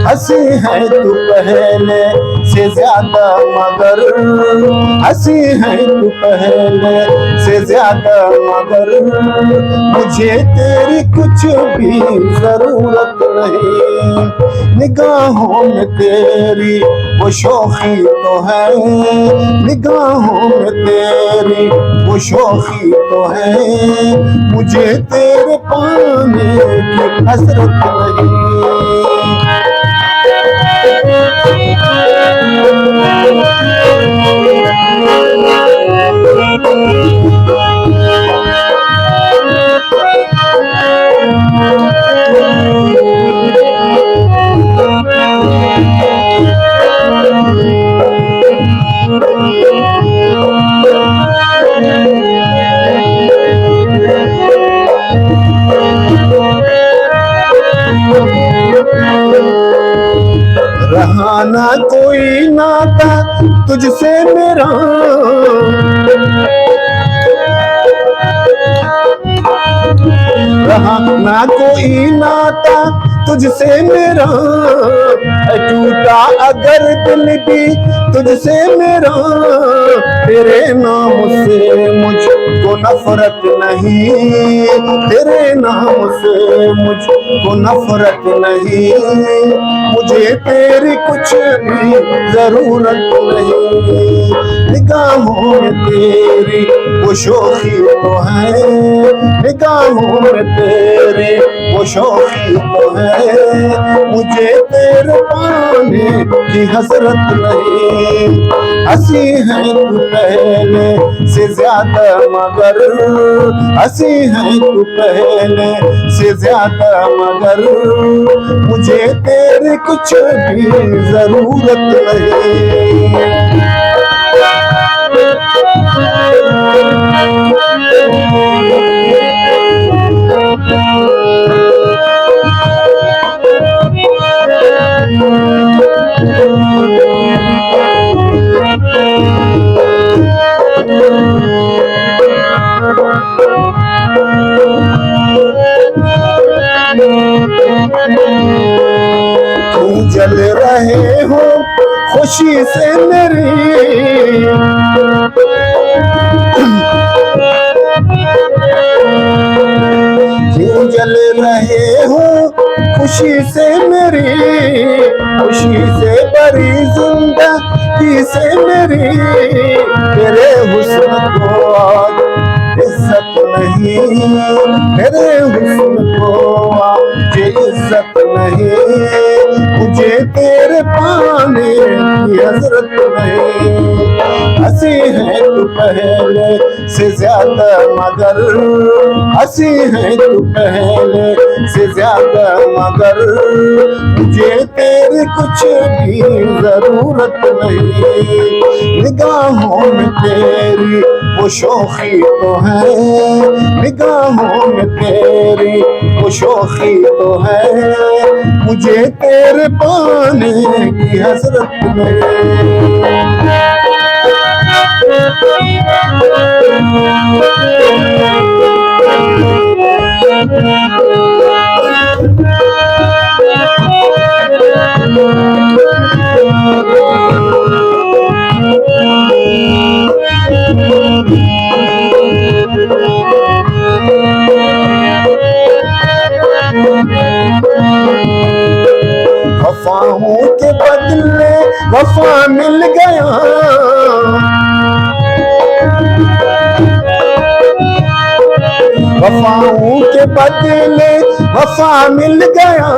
हंसी है तू पहले से ज्यादा मगर, हंसी है तू पहले से ज्यादा मगर, मुझे तेरी कुछ भी जरूरत नहीं। निगाहों में तेरी वो शौखी तो है, निगाहों में तेरी वो शौखी तो है, मुझे तेरे पाने की हसरत नहीं। रहा ना कोई नाता तुझसे मेरा, रहा ना कोई नाता तुझसे मेरा, टूटा अगर दिल भी तुझसे मेरा, तेरे नाम से मुझको नफरत नहीं, तेरे नाम से मुझको नफरत नहीं, मुझे तेरी कुछ भी जरूरत नहीं। निगाहों में तेरी वो शौखी तो है, निगाहों में तेरी वो शौखी तो है, मुझे तेरे पाने की हसरत नहीं। हंसी है तू पहले से ज्यादा मगर, हंसी है तू पहले से ज्यादा मगर, मुझे तेरी कुछ भी जरूरत नहीं। तू जल रहे हो खुशी से मेरी, क्यों जल रहे हो खुशी से मेरी, खुशी से भरी जिंदगी से मेरी, तेरे हुस्न को आज इज्जत नहीं, तेरे हुस्न को आज इज्जत नहीं, मुझे तेरे पाने की हसरत नहीं। हंसी है तू पहले से ज्यादा मगर, हंसी है तू पहले से ज्यादा मगर, मुझे तेरी कुछ भी जरूरत नहीं। निगाहों में तेरी वो शौखी तो है, निगाहों में तेरी वो शौखी तो है, मुझे तेरे पाने की हसरत नहीं। वफाओं के बदले वफा मिल गया, वफाओं के बदले वफा मिल गया,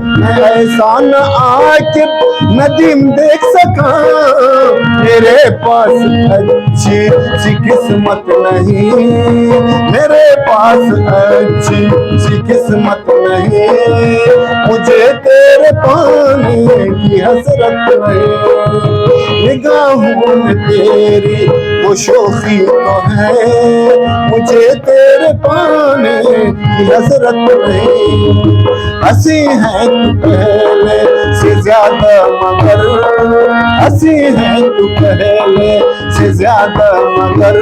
मैं ऐसा न आके नदीम देख सका, मेरे पास अच्छी सी किस्मत नहीं, मेरे पास अच्छी सी किस्मत नहीं, मुझे तेरे पाने की हसरत नहीं। निगाहों में तेरी वो शोखी तो है, मुझे तेरे पाने की हसरत नहीं। हंसी है तू पहले से ज्यादा मगर, हंसी है तू पहले से ज्यादा मगर,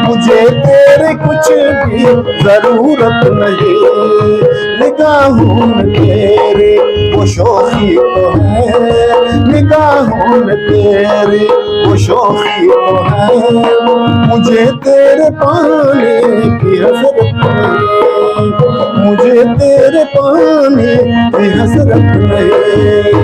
मुझे तेरे कुछ भी जरूरत नहीं। निगाहों में तेरे वो शोखी तो है, निगाहों में तेरे वो शोखी तो है, मुझे तेरे पाने की हसरत नहीं, मुझे तेरे पाने की हसरत नहीं।